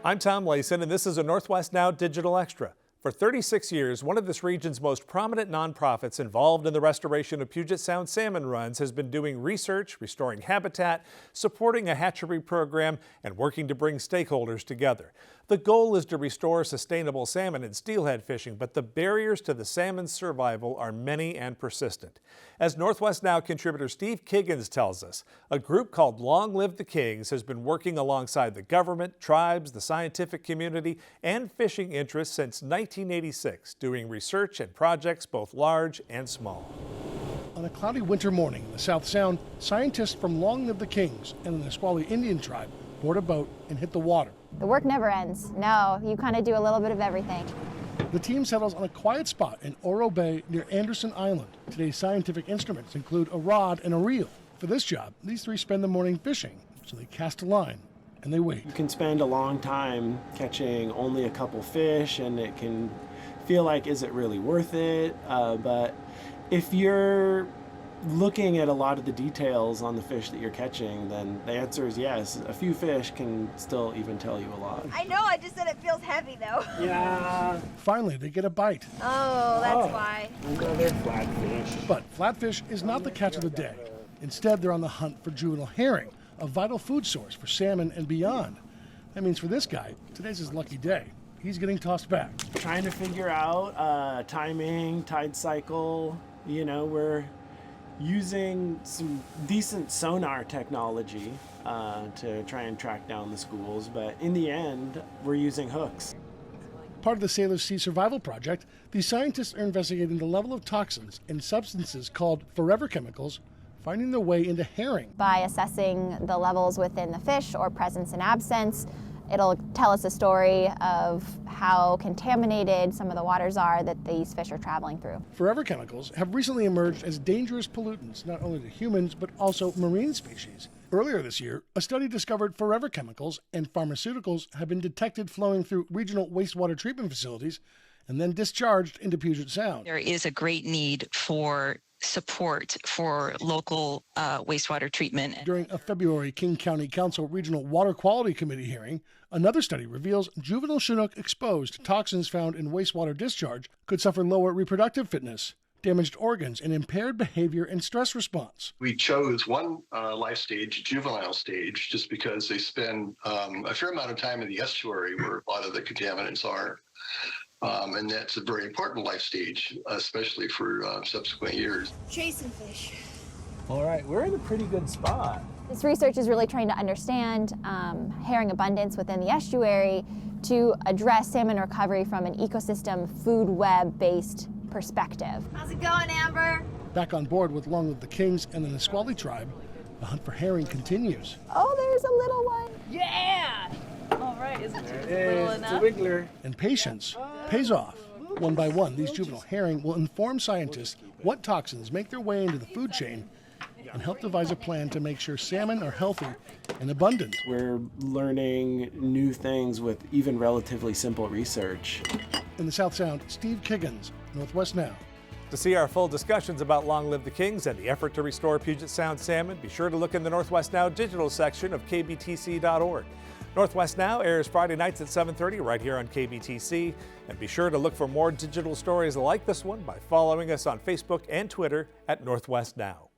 I'm Tom Layson, and this is a Northwest Now Digital Extra. For 36 years, one of this region's most prominent nonprofits involved in the restoration of Puget Sound salmon runs has been doing research, restoring habitat, supporting a hatchery program, and working to bring stakeholders together. The goal is to restore sustainable salmon and steelhead fishing, but the barriers to the salmon's survival are many and persistent. As Northwest Now contributor Steve Kiggins tells us, a group called Long Live the Kings has been working alongside the government, tribes, the scientific community, and fishing interests since 1986, doing research and projects both large and small. On a cloudy winter morning in the South Sound, scientists from Long Live the Kings and the Nisqually Indian tribe board a boat and hit the water. The work never ends. No, you kind of do a little bit of everything. The team settles on a quiet spot in Oro Bay near Anderson Island. Today's scientific instruments include a rod and a reel. For this job, these three spend the morning fishing, so they cast a line and they wait. You can spend a long time catching only a couple fish, and it can feel like, is it really worth it? But if you're looking at a lot of the details on the fish that you're catching, then the answer is yes. A few fish can still even tell you a lot. I know, I just said it feels heavy though. Yeah. Finally, they get a bite. Oh, that's why. Another flatfish. But flatfish is not the catch of the day. Instead, they're on the hunt for juvenile herring, a vital food source for salmon and beyond. That means for this guy, today's his lucky day. He's getting tossed back. Trying to figure out timing, tide cycle. You know, we're using some decent sonar technology to try and track down the schools, but in the end, we're using hooks. Part of the Sailor's Sea Survival Project, these scientists are investigating the level of toxins and substances called forever chemicals finding their way into herring. By assessing the levels within the fish or presence and absence, it'll tell us a story of how contaminated some of the waters are that these fish are traveling through. Forever chemicals have recently emerged as dangerous pollutants, not only to humans, but also marine species. Earlier this year, a study discovered forever chemicals and pharmaceuticals have been detected flowing through regional wastewater treatment facilities and then discharged into Puget Sound. There is a great need for support for local wastewater treatment. During a February King County Council Regional Water Quality Committee hearing, another study reveals juvenile Chinook exposed to toxins found in wastewater discharge could suffer lower reproductive fitness, damaged organs, and impaired behavior and stress response. We chose one life stage, juvenile stage, just because they spend a fair amount of time in the estuary where a lot of the contaminants are. And that's a very important life stage, especially for subsequent years. Chasing fish. All right, we're in a pretty good spot. This research is really trying to understand herring abundance within the estuary to address salmon recovery from an ecosystem food web-based perspective. How's it going, Amber? Back on board with Long Live the Kings and the Nisqually tribe, the hunt for herring continues. Oh, there's a little one. Yeah! All right, isn't it little enough? It's a wiggler. And patience pays off. One by one, these juvenile herring will inform scientists what toxins make their way into the food chain and help devise a plan to make sure salmon are healthy and abundant. We're learning new things with even relatively simple research. In the South Sound, Steve Kiggins, Northwest Now. To see our full discussions about Long Live the Kings and the effort to restore Puget Sound salmon, be sure to look in the Northwest Now digital section of kbtc.org. Northwest Now airs Friday nights at 7:30 right here on KBTC. And be sure to look for more digital stories like this one by following us on Facebook and Twitter at Northwest Now.